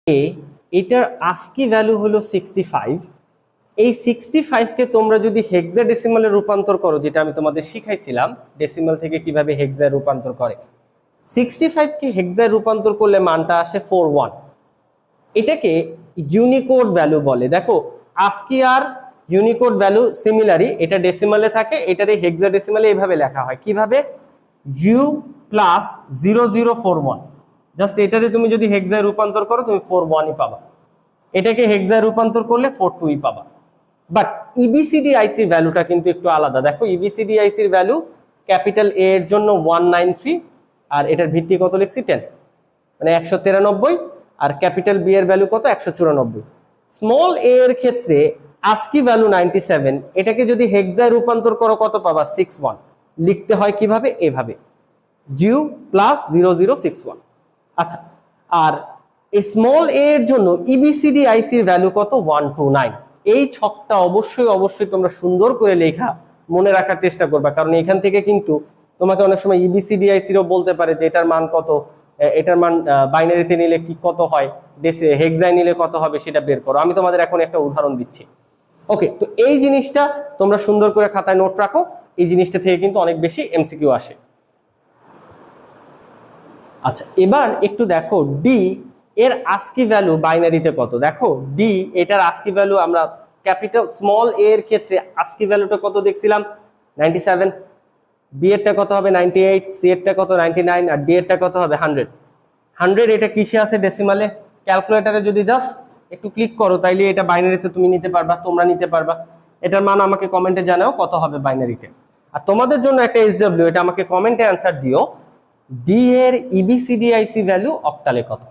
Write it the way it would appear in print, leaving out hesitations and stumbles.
এ এটার ASCII value হলো 65। এই 65 কে তোমরা যদি হেক্সাডেসিমালে রূপান্তর করো, যেটা আমি তোমাদের শিখাইছিলাম ডেসিমাল থেকে কিভাবে হেক্সায় রূপান্তর করে, 65 কে হেক্সায় রূপান্তর করলে মানটা আসে 41। এটাকে ইউনিকোড ভ্যালু বলে। দেখো আস্কি আর ইউনিকোড ভ্যালু সিমিলারই, এটা ডেসিমালে থাকে, এটারে হেক্সাডেসিমালে এইভাবে লেখা হয় কিভাবে, U+0041। জাস্ট এটারে তুমি যদি হেক্সায় রূপান্তর করো তুমি 41ই পাবা, এটাকে হেক্সায় রূপান্তর করলে 42ই পাবা। বাট ইবিসিডি আইসির ভ্যালুটা কিন্তু একটু আলাদা। দেখো ইবিসিডি আইসির ভ্যালু ক্যাপিটাল এ এর জন্য 193, আর এটার ভিত্তি কত লিখছি 10, মানে 193, আর ক্যাপিটাল বি এর ভ্যালু কত 194। স্মল এ এর ক্ষেত্রে আস্কি ভ্যালু 97, এটাকে যদি হেক্সায় রূপান্তর করো কত পাবা 61। লিখতে হয় কিভাবে, এভাবে U+0061। আচ্ছা, আর স্মল এ এর জন্য ইবিসিডি আইসির ভ্যালু কত 129। এই ছকটা অবশ্যই তোমরা সুন্দর করে লেখা মনে রাখার চেষ্টা করবা, কারণ এখান থেকে কিন্তু তোমাকে অনেক সময় ইবিসিডি আইসিরও বলতে পারে যে এটার মান কত, এটার মান বাইনারিতে নিলে কি কত হয়, হেক্সায় নিলে কত হবে সেটা বের করো। আমি তোমাদের এখন একটা উদাহরণ দিচ্ছি। ওকে, তো এই জিনিসটা তোমরা সুন্দর করে খাতায় নোট রাখো, এই জিনিসটা থেকে কিন্তু অনেক বেশি এমসিকিউ আসে। আচ্ছা, এবার একটু দেখো ডি এর আস্কি ভ্যালু বাইনারিতে কত। দেখো ডি এটার আস্কি ভ্যালু আমরা ক্যাপিটাল স্মল এ এর ক্ষেত্রে আস্কি ভ্যালুটা কত দেখছিলাম 97, বি এরটা কত হবে 98, সি এরটা কত 99, আর ডি এরটা কত হবে 100। 100 এটা কিসে আছে ডেসিমালে, ক্যালকুলেটরে যদি জাস্ট একটু ক্লিক করো তাইলে এটা বাইনারিতে তুমি নিতে পারবা, তোমরা নিতে পারবা। এটার মান আমাকে কমেন্টে জানাও কত হবে বাইনারিতে। আর তোমাদের জন্য একটা এসডব্লিউ, এটা আমাকে কমেন্টে অ্যান্সার দিও, ডি এর ইবিসিডিআইসি ভ্যালু অক্টালে কত।